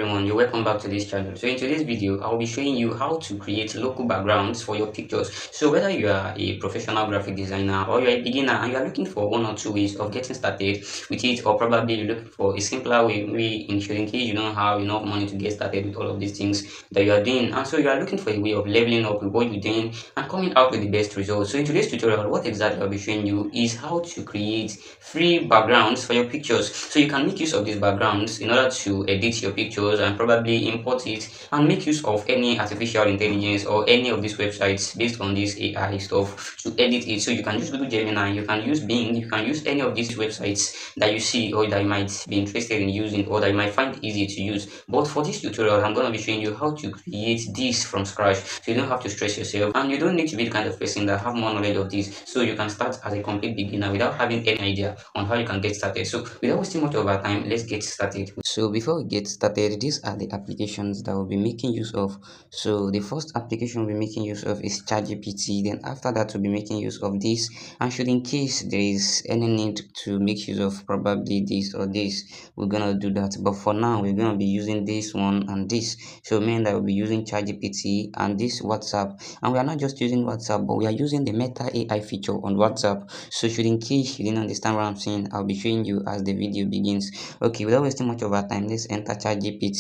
everyone, you're welcome back to this channel. So in today's video, I'll be showing you how to create local backgrounds for your pictures. So whether you are a professional graphic designer or you're a beginner and you are looking for one or two ways of getting started with it, or probably you're looking for a simpler way, maybe in case you don't have enough money to get started with all of these things that you are doing, and so you are looking for a way of leveling up with what you're doing and coming out with the best results. So in today's tutorial, what exactly I'll be showing you is how to create free backgrounds for your pictures. So you can make use of these backgrounds in order to edit your pictures and probably import it and make use of any artificial intelligence or any of these websites based on this AI stuff to edit it. So you can use Google Gemini, you can use Bing, you can use any of these websites that you see or that you might be interested in using or that you might find easy to use. But for this tutorial, I'm going to be showing you how to create this from scratch, so you don't have to stress yourself and you don't need to be the kind of person that have more knowledge of this. So you can start as a complete beginner without having any idea on how you can get started. So without wasting much of our time, let's get started. So before we get started, these are the applications that we'll be making use of. So the first application we'll be making use of is ChatGPT. Then after that, we'll be making use of this. And should in case there is any need to make use of probably this or this, we're gonna do that. But for now, we're gonna be using this one and this. So meaning that we'll be using ChatGPT and this WhatsApp. And we are not just using WhatsApp, but we are using the Meta AI feature on WhatsApp. So should in case you didn't understand what I'm saying, I'll be showing you as the video begins. Okay, without wasting much of our time, let's enter ChatGPT,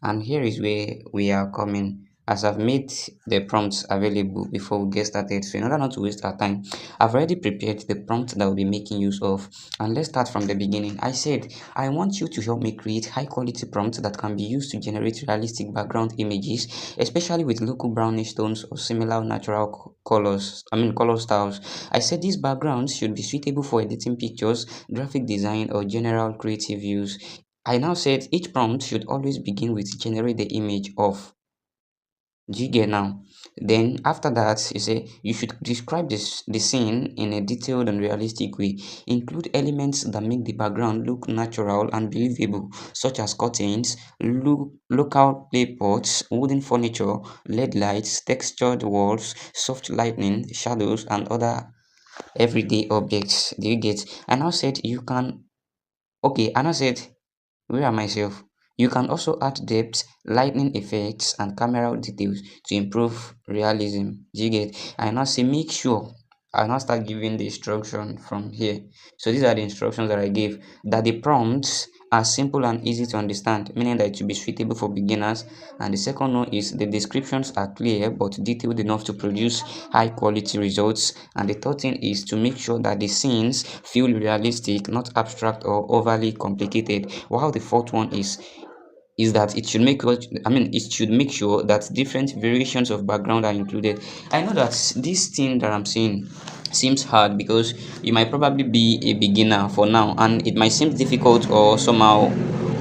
and here is where we are coming. As I've made the prompts available before we get started, so in order not to waste our time, I've already prepared the prompt that we'll be making use of. And let's start from the beginning. I said I want you to help me create high quality prompts that can be used to generate realistic background images, especially with local brownish tones or similar natural color styles. I said these backgrounds should be suitable for editing pictures, graphic design, or general creative use. I now said each prompt should always begin with generate the image of. Do you get now? Then after that, you say you should describe the scene in a detailed and realistic way. Include elements that make the background look natural and believable, such as curtains, local play pots, wooden furniture, LED lights, textured walls, soft lighting, shadows, and other everyday objects. Do you get? I now said you can. Okay, I now said where are myself? You can also add depth, lighting effects, and camera details to improve realism. Do you get? I now say make sure I now start giving the instruction from here. So these are the instructions that I gave. That the prompts are simple and easy to understand, meaning that it should be suitable for beginners. And the second one is the descriptions are clear but detailed enough to produce high quality results. And the third thing is to make sure that the scenes feel realistic, not abstract or overly complicated. While the fourth one is that it should it should make sure that different variations of background are included. I know that this thing that I'm saying seems hard because you might probably be a beginner for now and it might seem difficult or somehow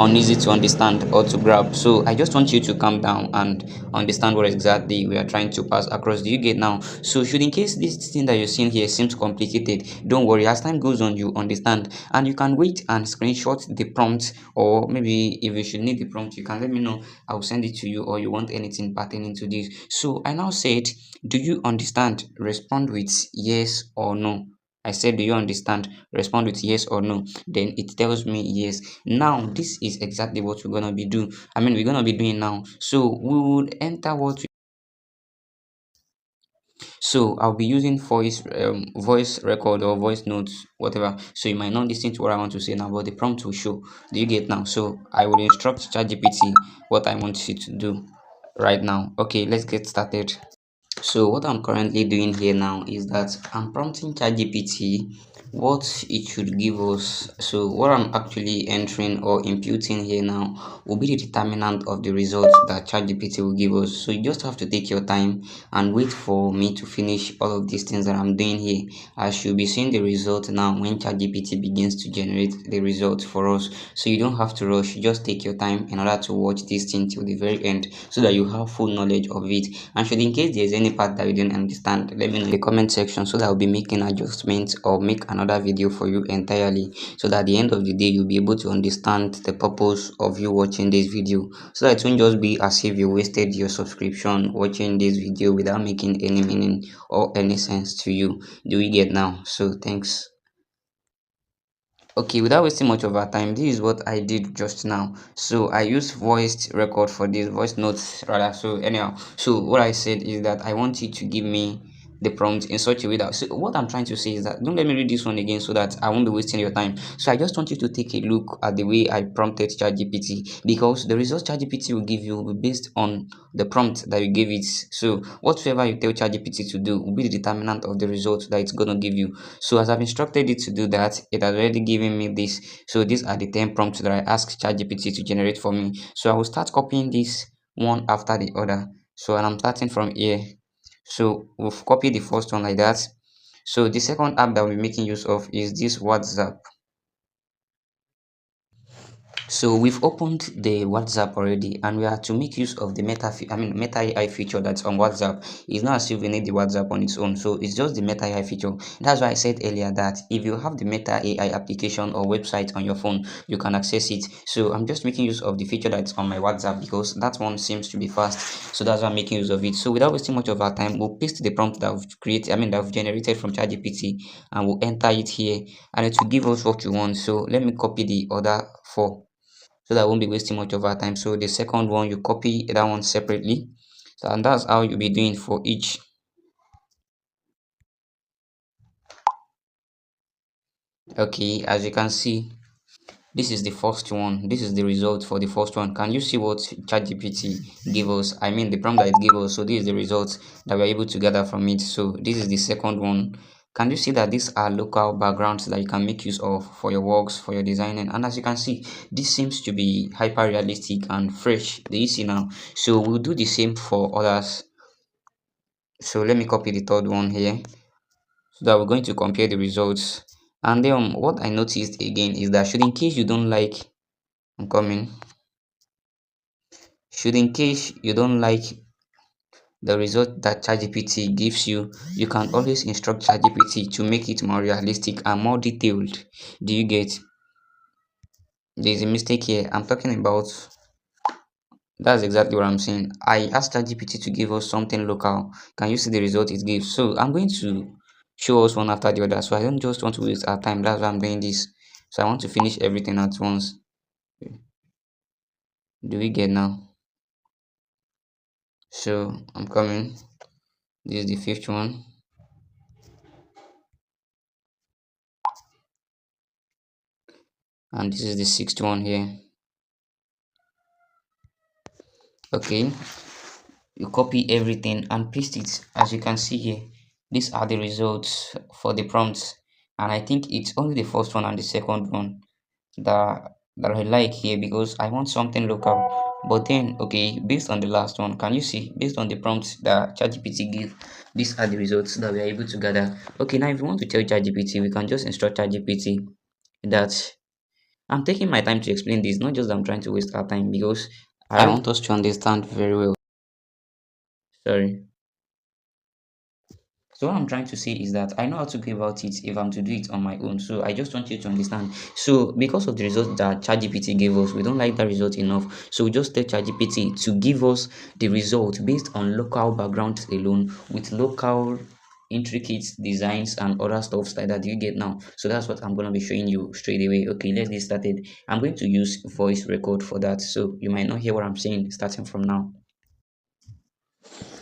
uneasy to understand or to grab. So I just want you to calm down and understand what exactly we are trying to pass across. Do you get now? So should in case this thing that you're seeing here seems complicated, don't worry. As time goes on, you understand, and you can wait and screenshot the prompt, or maybe if you should need the prompt, you can let me know. I'll send it to you, or you want anything pertaining to this. So I now said, do you understand? Respond with yes or no. I said, do you understand? Respond with yes or no. Then it tells me yes. Now this is exactly what we're gonna be doing. We're gonna be doing now. So we would enter what. So I'll be using voice record or voice notes, whatever. So you might not listen to what I want to say now, but the prompt will show. Do you get now? So I will instruct ChatGPT what I want it to do right now. Okay, let's get started. So what I'm currently doing here now is that I'm prompting ChatGPT what it should give us. So what I'm actually entering or imputing here now will be the determinant of the result that ChatGPT will give us. So you just have to take your time and wait for me to finish all of these things that I'm doing here. I should be seeing the result now when ChatGPT begins to generate the result for us. So you don't have to rush, just take your time in order to watch this thing till the very end so that you have full knowledge of it. And should in case there's any part that you didn't understand, let me know in the comment section so that I'll be making adjustments or make another video for you entirely, so that at the end of the day you'll be able to understand the purpose of you watching this video, so that it won't just be as if you wasted your subscription watching this video without making any meaning or any sense to you. Do we get now? So thanks. Okay, without wasting much of our time, this is what I did just now. So I used voice record for this, voice notes rather. So anyhow, so what I said is that I want you to give me the prompt in such a way that, so what I'm trying to say is that, don't let me read this one again so that I won't be wasting your time. So I just want you to take a look at the way I prompted ChatGPT, because the results ChatGPT will give you will be based on the prompt that you gave it. So whatsoever you tell ChatGPT to do will be the determinant of the result that it's gonna give you. So as I've instructed it to do that, it has already given me this. So these are the 10 prompts that I asked ChatGPT to generate for me. So I will start copying this one after the other. So, and I'm starting from here. So we've copied the first one like that. So the second app that we're making use of is this WhatsApp. So we've opened the WhatsApp already, and we are to make use of the Meta AI feature that's on WhatsApp. It's not as if we need the WhatsApp on its own, so it's just the Meta AI feature. That's why I said earlier that if you have the Meta AI application or website on your phone, you can access it. So I'm just making use of the feature that's on my WhatsApp because that one seems to be fast. So that's why I'm making use of it. So without wasting much of our time, we'll paste the prompt that we've created, that we've generated from ChatGPT, and we'll enter it here, and it will give us what we want. So let me copy the other four so that I won't be wasting much of our time. So the second one, you copy that one separately. So, and that's how you'll be doing for each. Okay, as you can see, this is the first one. This is the result for the first one. Can you see what ChatGPT gave us? The prompt that it gave us. So this is the results that we're able to gather from it. So this is the second one. Can you see that these are local backgrounds that you can make use of for your works, for your designing? And as you can see, this seems to be hyper realistic and fresh. Do you see now? So we'll do the same for others. So let me copy the third one here so that we're going to compare the results. And then what I noticed again is that, should in case you don't like, I'm coming, should in case you don't like the result that ChatGPT gives you, you can always instruct ChatGPT to make it more realistic and more detailed. Do you get? There's a mistake here. I'm talking about, that's exactly what I'm saying. I asked ChatGPT to give us something local. Can you see the result it gives? So I'm going to show us one after the other. So I don't just want to waste our time. That's why I'm doing this. So I want to finish everything at once. Do we get now? So I'm coming. This is the fifth one. And this is the sixth one here. Okay. You copy everything and paste it. As you can see here, these are the results for the prompts, and I think it's only the first one and the second one that I like here because I want something local. But then, okay, based on the last one, can you see, based on the prompts that ChatGPT give, these are the results that we are able to gather. Okay, now if you want to tell ChatGPT, we can just instruct ChatGPT that, I'm taking my time to explain this, not just that I'm trying to waste our time, because I want us to understand very well. Sorry. So what I'm trying to say is that I know how to go about it if I'm to do it on my own. So I just want you to understand. So because of the result that ChatGPT gave us, we don't like that result enough. So we just tell ChatGPT to give us the result based on local backgrounds alone, with local intricate designs and other stuff like that. Do you get now? So that's what I'm gonna be showing you straight away. Okay, let's get started. I'm going to use voice record for that. So you might not hear what I'm saying starting from now.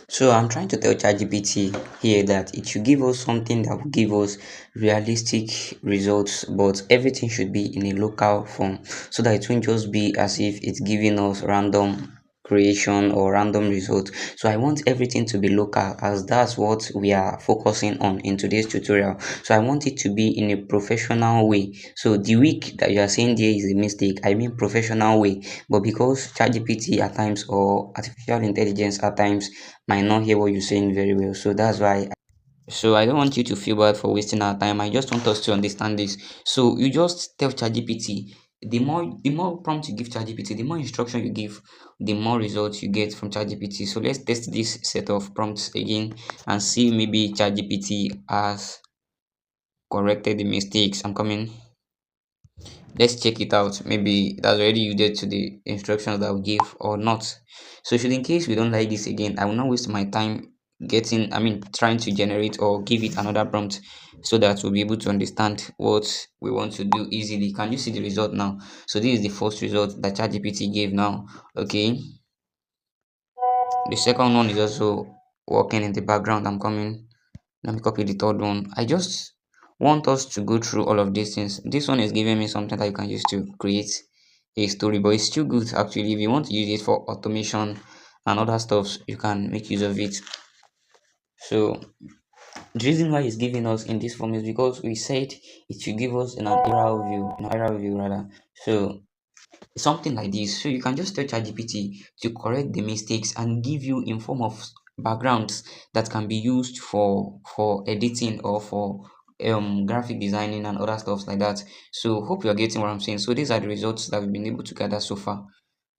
So I'm trying to tell ChatGPT here that it should give us something that will give us realistic results, but everything should be in a local form so that it won't just be as if it's giving us random creation or random results. So I want everything to be local, as that's what we are focusing on in today's tutorial. So I want it to be in a professional way. So the week that you are saying there is a mistake, I mean professional way. But because ChatGPT at times, or artificial intelligence at times, might not hear what you're saying very well. So that's why. So I don't want you to feel bad for wasting our time. I just want us to understand this. So you just tell ChatGPT. The more prompt you give ChatGPT, the more instruction you give, the more results you get from ChatGPT. So let's test this set of prompts again and see maybe ChatGPT has corrected the mistakes. I'm coming. Let's check it out. Maybe it has already used to the instructions that we give or not. So should in case we don't like this again, I will not waste my time getting, I mean, trying to generate or give it another prompt so that we'll be able to understand what we want to do easily. Can you see the result now? So this is the first result that ChatGPT gave now. Okay, the second one is also working in the background. I'm coming. Let me copy the third one. I just want us to go through all of these things. This one is giving me something that you can use to create a story, but it's still good actually. If you want to use it for automation and other stuff, you can make use of it. So the reason why it's giving us in this form is because we said it should give us in an aerial view, rather. So something like this. So you can just tell ChatGPT to correct the mistakes and give you in form of backgrounds that can be used for editing or for graphic designing and other stuff like that. So hope you are getting what I'm saying. So these are the results that we've been able to gather so far.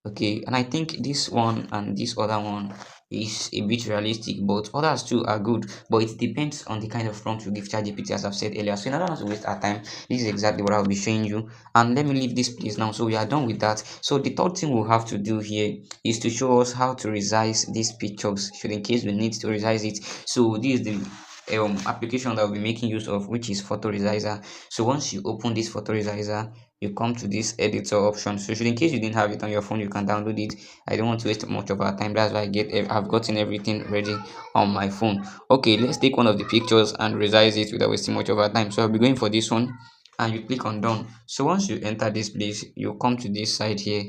Okay, and I think this one and this other one is a bit realistic, but others too are good. But it depends on the kind of prompt you give ChatGPT, as I've said earlier. So in order not to waste our time, this is exactly what I'll be showing you. And let me leave this place now. So we are done with that. So the third thing we'll have to do here is to show us how to resize these pictures, should in case we need to resize it. So this is the application that we'll be making use of, which is Photo Resizer. So once you open this Photo Resizer, you come to this editor option. So should in case you didn't have it on your phone, you can download it. I don't want to waste much of our time. That's why I've gotten everything ready on my phone. Okay, let's take one of the pictures and resize it without wasting much of our time. So I'll be going for this one, and you click on done. So once you enter this place, you come to this side here.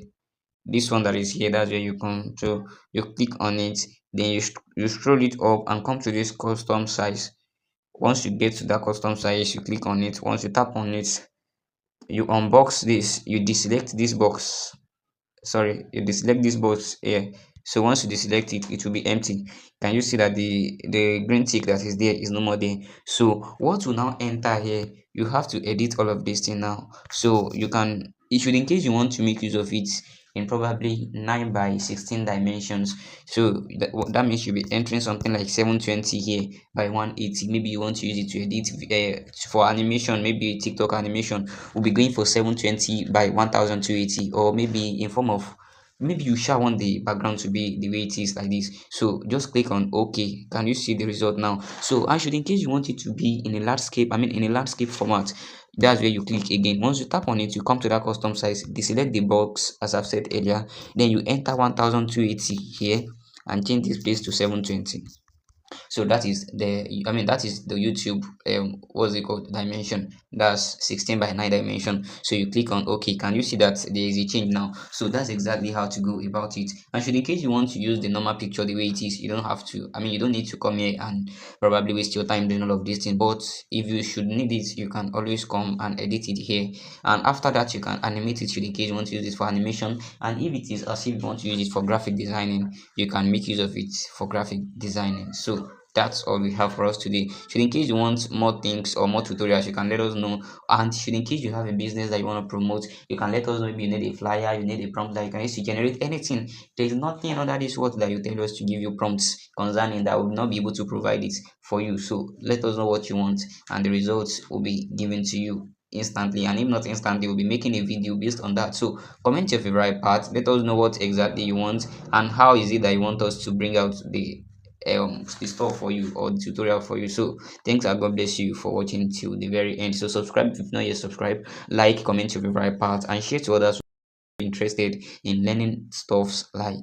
This one that is here, that's where you come. So you click on it, then you scroll it up and come to this custom size. Once you get to that custom size, you click on it. Once you tap on it, you unbox this, you deselect this box, sorry, you deselect this box here. So once you deselect it, it will be empty. Can you see that the green tick that is there is no more there? So what will now enter here, you have to edit all of this thing now. So you can, it should, in case you want to make use of it in probably 9 by 16 dimensions. So that means you'll be entering something like 720 here by 180. Maybe you want to use it to edit for animation, maybe a TikTok animation will be going for 720 by 1280, or maybe in form of, maybe you shall want the background to be the way it is like this. So just click on OK. Can you see the result now? So actually, in case you want it to be in a landscape, I mean in a landscape format, that's where you click again. Once you tap on it, you come to that custom size, deselect the box as I've said earlier, then you enter 1280 here and change this place to 720. So that is the, I mean that is the YouTube what's it called, dimension. That's 16 by 9 dimension. So you click on OK. Can you see that there is a change now? So that's exactly how to go about it. And should in case you want to use the normal picture the way it is, you don't have to, I mean you don't need to come here and probably waste your time doing all of these things. But if you should need it, you can always come and edit it here, and after that you can animate it should in case you want to use it for animation. And if it is as if you want to use it for graphic designing, you can make use of it for graphic designing. So that's all we have for us today. Should in case you want more things or more tutorials, you can let us know. And should in case you have a business that you want to promote, you can let us know. Maybe you need a flyer, you need a prompt that you can use to generate anything. There is nothing under this world that you tell us to give you prompts concerning that will not be able to provide it for you. So let us know what you want, and the results will be given to you instantly. And if not instantly, we'll be making a video based on that. So comment your favorite part, let us know what exactly you want and how is it that you want us to bring out the stuff for you or the tutorial for you. So thanks and God bless you for watching till the very end. So subscribe if you've not yet subscribed, like, comment your favorite part, and share to others who are interested in learning stuffs like